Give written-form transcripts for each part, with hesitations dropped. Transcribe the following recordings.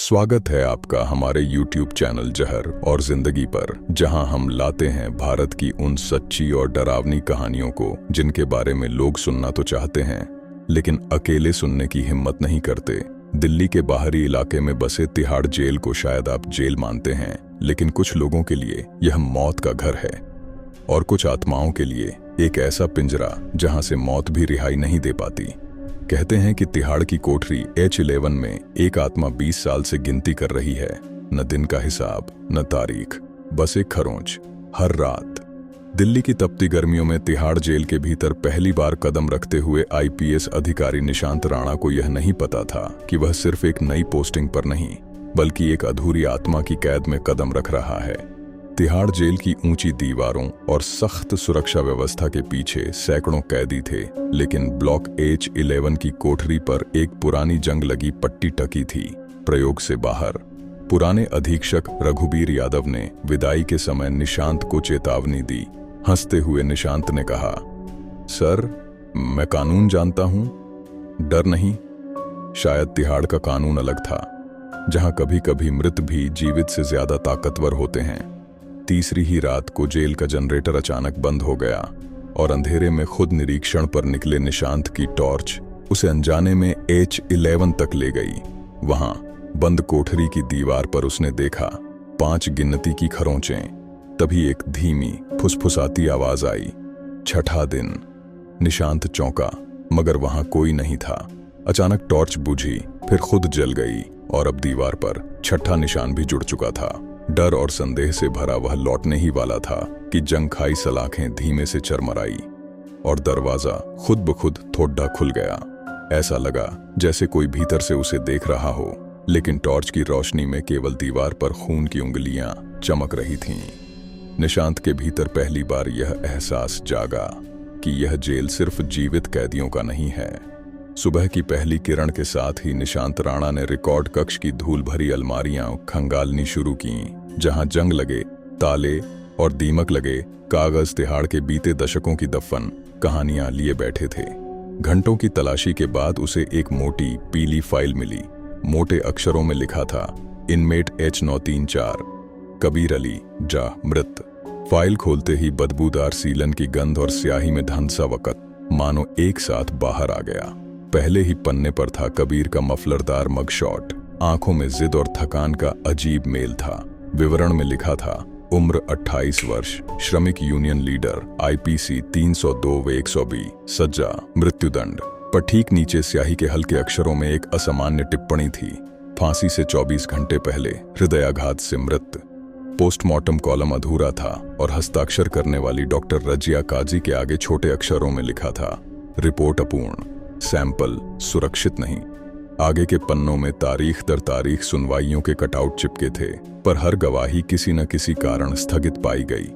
स्वागत है आपका हमारे YouTube चैनल जहर और जिंदगी पर, जहां हम लाते हैं भारत की उन सच्ची और डरावनी कहानियों को जिनके बारे में लोग सुनना तो चाहते हैं लेकिन अकेले सुनने की हिम्मत नहीं करते। दिल्ली के बाहरी इलाके में बसे तिहाड़ जेल को शायद आप जेल मानते हैं, लेकिन कुछ लोगों के लिए यह मौत का घर है और कुछ आत्माओं के लिए एक ऐसा पिंजरा जहां से मौत भी रिहाई नहीं दे पाती। कहते हैं कि तिहाड़ की कोठरी H11 में एक आत्मा 20 साल से गिनती कर रही है। न दिन का हिसाब, न तारीख, बस एक खरोंच। हर रात दिल्ली की तपती गर्मियों में तिहाड़ जेल के भीतर पहली बार कदम रखते हुए IPS अधिकारी निशांत राणा को यह नहीं पता था कि वह सिर्फ एक नई पोस्टिंग पर नहीं बल्कि एक अधूरी आत्मा की कैद में कदम रख रहा है। तिहाड़ जेल की ऊंची दीवारों और सख्त सुरक्षा व्यवस्था के पीछे सैकड़ों कैदी थे, लेकिन ब्लॉक H11 की कोठरी पर एक पुरानी जंग लगी पट्टी टकी थी। प्रयोग से बाहर पुराने अधीक्षक रघुबीर यादव ने विदाई के समय निशांत को चेतावनी दी। हंसते हुए निशांत ने कहा, सर, मैं कानून जानता हूं, डर नहीं। शायद तिहाड़ का कानून अलग था, जहां कभी कभी मृत भी जीवित से ज्यादा ताकतवर होते हैं। तीसरी ही रात को जेल का जनरेटर अचानक बंद हो गया और अंधेरे में खुद निरीक्षण पर निकले निशांत की टॉर्च उसे अनजाने में H11 तक ले गई। वहां बंद कोठरी की दीवार पर उसने देखा 5 गिनती की खरोंचें। तभी एक धीमी फुसफुसाती आवाज आई, छठा दिन। निशांत चौंका, मगर वहां कोई नहीं था। अचानक टॉर्च बुझी, फिर खुद जल गई और अब दीवार पर छठा निशान भी जुड़ चुका था। डर और संदेह से भरा वह लौटने ही वाला था कि जंग खाई सलाखें धीमे से चरमराई और दरवाजा खुद ब खुद थोड़ा खुल गया। ऐसा लगा जैसे कोई भीतर से उसे देख रहा हो, लेकिन टॉर्च की रोशनी में केवल दीवार पर खून की उंगलियां चमक रही थीं। निशांत के भीतर पहली बार यह एहसास जागा कि यह जेल सिर्फ जीवित कैदियों का नहीं है। सुबह की पहली किरण के साथ ही निशांत राणा ने रिकॉर्ड कक्ष की धूल भरी अलमारियां खंगालनी शुरू की, जहां जंग लगे ताले और दीमक लगे कागज तिहाड़ के बीते दशकों की दफन कहानियां लिए बैठे थे। घंटों की तलाशी के बाद उसे एक मोटी पीली फाइल मिली। मोटे अक्षरों में लिखा था, इनमेट H934, कबीर अली, जा मृत। फाइल खोलते ही बदबूदार सीलन की गंध और स्याही में धंसा वक़्त मानो एक साथ बाहर आ गया। पहले ही पन्ने पर था कबीर का मफलरदार मगशॉट। आंखों में जिद और थकान का अजीब मेल था। विवरण में लिखा था, उम्र 28 वर्ष, श्रमिक यूनियन लीडर, IPC 302/120, सज्जा, मृत्युदंड। पर ठीक नीचे स्याही के हल्के अक्षरों में एक असामान्य टिप्पणी थी, फांसी से 24 घंटे पहले हृदयाघात से मृत। पोस्टमार्टम कॉलम अधूरा था और हस्ताक्षर करने वाली डॉक्टर रजिया काजी के आगे छोटे अक्षरों में लिखा था, रिपोर्ट अपूर्ण, सैंपल सुरक्षित नहीं। आगे के पन्नों में तारीख दर तारीख सुनवाइयों के कटआउट चिपके थे, पर हर गवाही किसी न किसी कारण स्थगित पाई गई।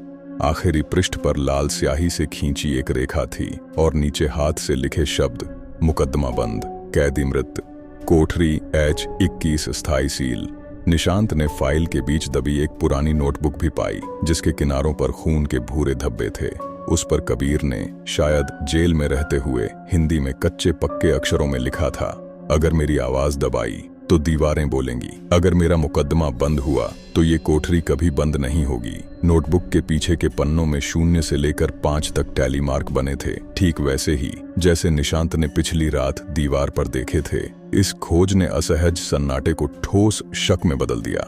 आखिरी पृष्ठ पर लाल स्याही से खींची एक रेखा थी और नीचे हाथ से लिखे शब्द, मुकदमा बंद, कैदी मृत, कोठरी H21 स्थायी सील। निशांत ने फाइल के बीच दबी एक पुरानी नोटबुक भी पाई, जिसके किनारों पर खून के भूरे धब्बे थे। उस पर कबीर ने शायद जेल में रहते हुए हिंदी में कच्चे पक्के अक्षरों में लिखा था, अगर मेरी आवाज दबाई तो दीवारें बोलेंगी, अगर मेरा मुकदमा बंद हुआ तो ये कोठरी कभी बंद नहीं होगी। नोटबुक के पीछे के पन्नों में 0 से लेकर 5 तक टैली मार्क बने थे, ठीक वैसे ही जैसे निशांत ने पिछली रात दीवार पर देखे थे। इस खोज ने असहज सन्नाटे को ठोस शक में बदल दिया।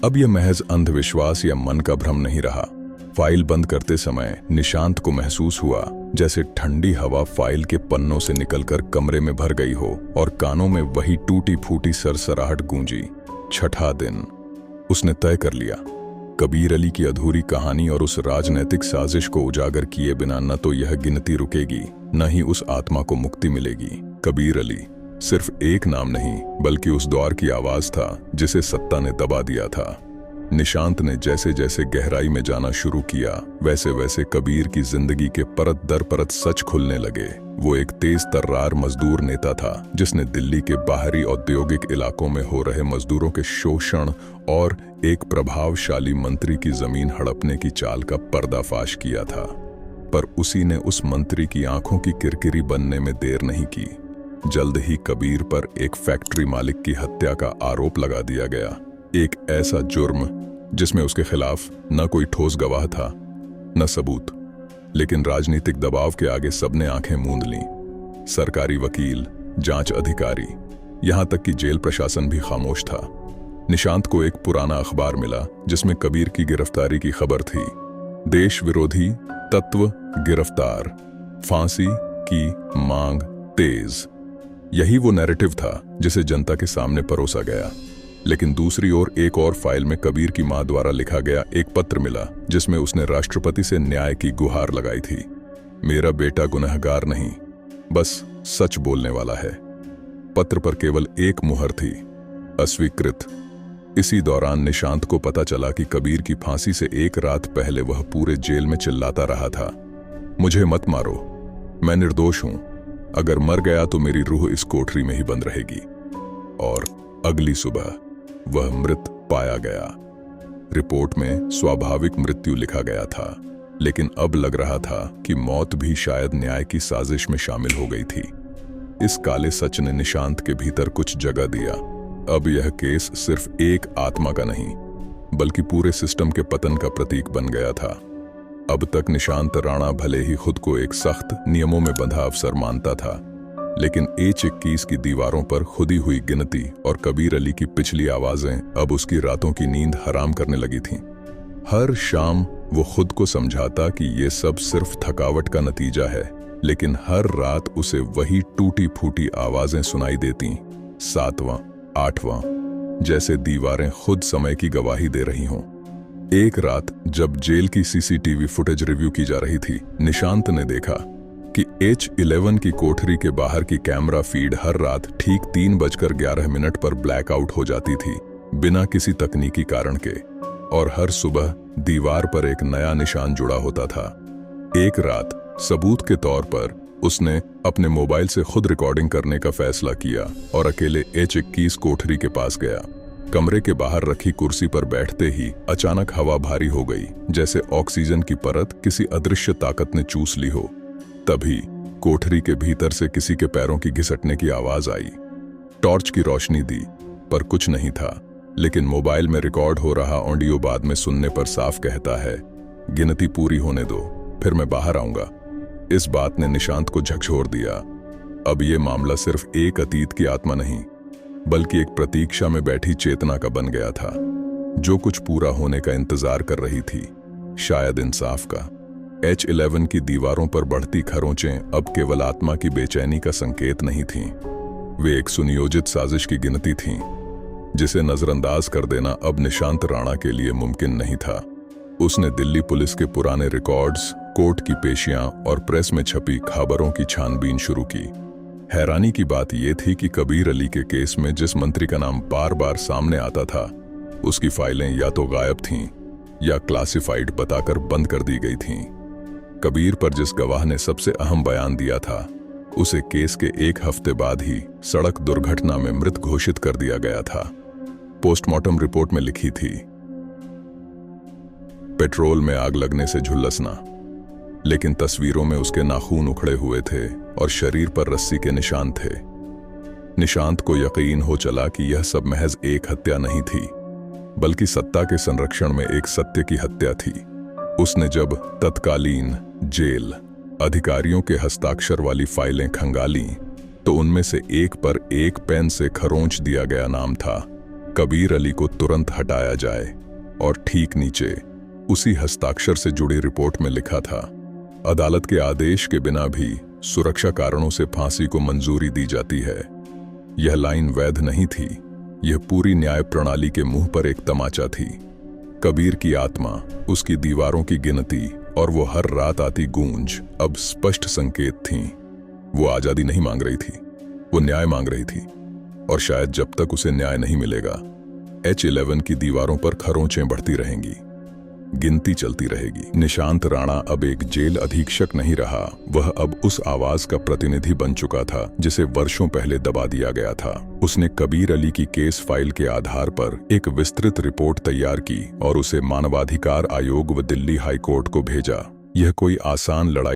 अब यह महज अंधविश्वास या मन का भ्रम नहीं रहा। फाइल बंद करते समय निशांत को महसूस हुआ जैसे ठंडी हवा फाइल के पन्नों से निकलकर कमरे में भर गई हो और कानों में वही टूटी फूटी सरसराहट गूंजी, छठा दिन। उसने तय कर लिया, कबीर अली की अधूरी कहानी और उस राजनैतिक साजिश को उजागर किए बिना न तो यह गिनती रुकेगी, न ही उस आत्मा को मुक्ति मिलेगी। कबीर अली सिर्फ एक नाम नहीं बल्कि उस दौर की आवाज था जिसे सत्ता ने दबा दिया था। निशांत ने जैसे जैसे गहराई में जाना शुरू किया, वैसे वैसे कबीर की जिंदगी के परत दर परत सच खुलने लगे। वो एक तेज तर्रार मजदूर नेता था जिसने दिल्ली के बाहरी औद्योगिक इलाकों में हो रहे मजदूरों के शोषण और एक प्रभावशाली मंत्री की जमीन हड़पने की चाल का पर्दाफाश किया था। पर उसी ने उस मंत्री की आंखों की किरकिरी बनने में देर नहीं की। जल्द ही कबीर पर एक फैक्ट्री मालिक की हत्या का आरोप लगा दिया गया। एक ऐसा जुर्म जिसमें उसके खिलाफ न कोई ठोस गवाह था न सबूत, लेकिन राजनीतिक दबाव के आगे सबने आंखें मूंद लीं। सरकारी वकील, जांच अधिकारी, यहां तक कि जेल प्रशासन भी खामोश था। निशांत को एक पुराना अखबार मिला जिसमें कबीर की गिरफ्तारी की खबर थी। देश विरोधी तत्व गिरफ्तार, फांसी की मांग तेज। यही वो नैरेटिव था जिसे जनता के सामने परोसा गया। लेकिन दूसरी ओर एक और फाइल में कबीर की मां द्वारा लिखा गया एक पत्र मिला जिसमें उसने राष्ट्रपति से न्याय की गुहार लगाई थी। मेरा बेटा गुनहगार नहीं, बस सच बोलने वाला है। पत्र पर केवल एक मुहर थी, अस्वीकृत। इसी दौरान निशांत को पता चला कि कबीर की फांसी से एक रात पहले वह पूरे जेल में चिल्लाता रहा था, मुझे मत मारो, मैं निर्दोष हूं, अगर मर गया तो मेरी रूह इस कोठरी में ही बंद रहेगी। और अगली सुबह वह मृत पाया गया। रिपोर्ट में स्वाभाविक मृत्यु लिखा गया था, लेकिन अब लग रहा था कि मौत भी शायद न्याय की साजिश में शामिल हो गई थी। इस काले सच ने निशांत के भीतर कुछ जगह दिया। अब यह केस सिर्फ एक आत्मा का नहीं, बल्कि पूरे सिस्टम के पतन का प्रतीक बन गया था। अब तक निशांत राणा भले ही खुद को एक सख्त नियमों में बंधा अफसर मानता था, लेकिन H21 की दीवारों पर खुदी हुई गिनती और कबीर अली की पिछली आवाजें अब उसकी रातों की नींद हराम करने लगी थीं। हर शाम वो खुद को समझाता कि ये सब सिर्फ थकावट का नतीजा है, लेकिन हर रात उसे वही टूटी फूटी आवाजें सुनाई देती, 7वां 8वां, जैसे दीवारें खुद समय की गवाही दे रही हों। एक रात जब जेल की CCTV फुटेज रिव्यू की जा रही थी, निशांत ने देखा कि H11 की कोठरी के बाहर की कैमरा फीड हर रात ठीक 3:11 पर ब्लैकआउट हो जाती थी, बिना किसी तकनीकी कारण के, और हर सुबह दीवार पर एक नया निशान जुड़ा होता था। एक रात सबूत के तौर पर उसने अपने मोबाइल से खुद रिकॉर्डिंग करने का फैसला किया और अकेले H21 कोठरी के पास गया। कमरे के बाहर रखी कुर्सी पर बैठते ही अचानक हवा भारी हो गई, जैसे ऑक्सीजन की परत किसी अदृश्य ताकत ने चूस ली हो। तभी कोठरी के भीतर से किसी के पैरों की घिसटने की आवाज आई। टॉर्च की रोशनी दी, पर कुछ नहीं था, लेकिन मोबाइल में रिकॉर्ड हो रहा ऑडियो बाद में सुनने पर साफ कहता है, गिनती पूरी होने दो, फिर मैं बाहर आऊंगा। इस बात ने निशांत को झकझोर दिया। अब ये मामला सिर्फ एक अतीत की आत्मा नहीं, बल्कि एक प्रतीक्षा में बैठी चेतना का बन गया था, जो कुछ पूरा होने का इंतजार कर रही थी, शायद इंसाफ का। H11 की दीवारों पर बढ़ती खरोंचें अब केवल आत्मा की बेचैनी का संकेत नहीं थीं, वे एक सुनियोजित साजिश की गिनती थीं, जिसे नजरअंदाज कर देना अब निशांत राणा के लिए मुमकिन नहीं था। उसने दिल्ली पुलिस के पुराने रिकॉर्ड्स, कोर्ट की पेशियां और प्रेस में छपी खबरों की छानबीन शुरू की। हैरानी की बात यह थी कि कबीर अली के केस में जिस मंत्री का नाम बार बार सामने आता था, उसकी फाइलें या तो गायब थीं या क्लासिफाइड बताकर बंद कर दी गई थीं। कबीर पर जिस गवाह ने सबसे अहम बयान दिया था, उसे केस के एक हफ्ते बाद ही सड़क दुर्घटना में मृत घोषित कर दिया गया था। पोस्टमार्टम रिपोर्ट में लिखी थी, पेट्रोल में आग लगने से झुलसना, लेकिन तस्वीरों में उसके नाखून उखड़े हुए थे और शरीर पर रस्सी के निशान थे। निशांत को यकीन हो चला कि यह सब महज एक हत्या नहीं थी, बल्कि सत्ता के संरक्षण में एक सत्य की हत्या थी। उसने जब तत्कालीन जेल अधिकारियों के हस्ताक्षर वाली फाइलें खंगाली, तो उनमें से एक पर एक पेन से खरोंच दिया गया नाम था, कबीर अली को तुरंत हटाया जाए, और ठीक नीचे उसी हस्ताक्षर से जुड़ी रिपोर्ट में लिखा था, अदालत के आदेश के बिना भी सुरक्षा कारणों से फांसी को मंजूरी दी जाती है। यह लाइन वैध नहीं थी, यह पूरी न्याय प्रणाली के मुंह पर एक तमाचा थी। कबीर की आत्मा, उसकी दीवारों की गिनती और वो हर रात आती गूंज अब स्पष्ट संकेत थीं। वो आजादी नहीं मांग रही थी, वो न्याय मांग रही थी, और शायद जब तक उसे न्याय नहीं मिलेगा, H11 की दीवारों पर खरोंचें बढ़ती रहेंगी, गिनती चलती रहेगी। निशांत राणा अब एक जेल अधीक्षक नहीं रहा, वह अब उस आवाज का प्रतिनिधि बन चुका था जिसे वर्षों पहले दबा दिया गया था। उसने कबीर अली की केस फाइल के आधार पर एक विस्तृत रिपोर्ट तैयार की और उसे मानवाधिकार आयोग व दिल्ली हाई कोर्ट को भेजा। यह कोई आसान लड़ाई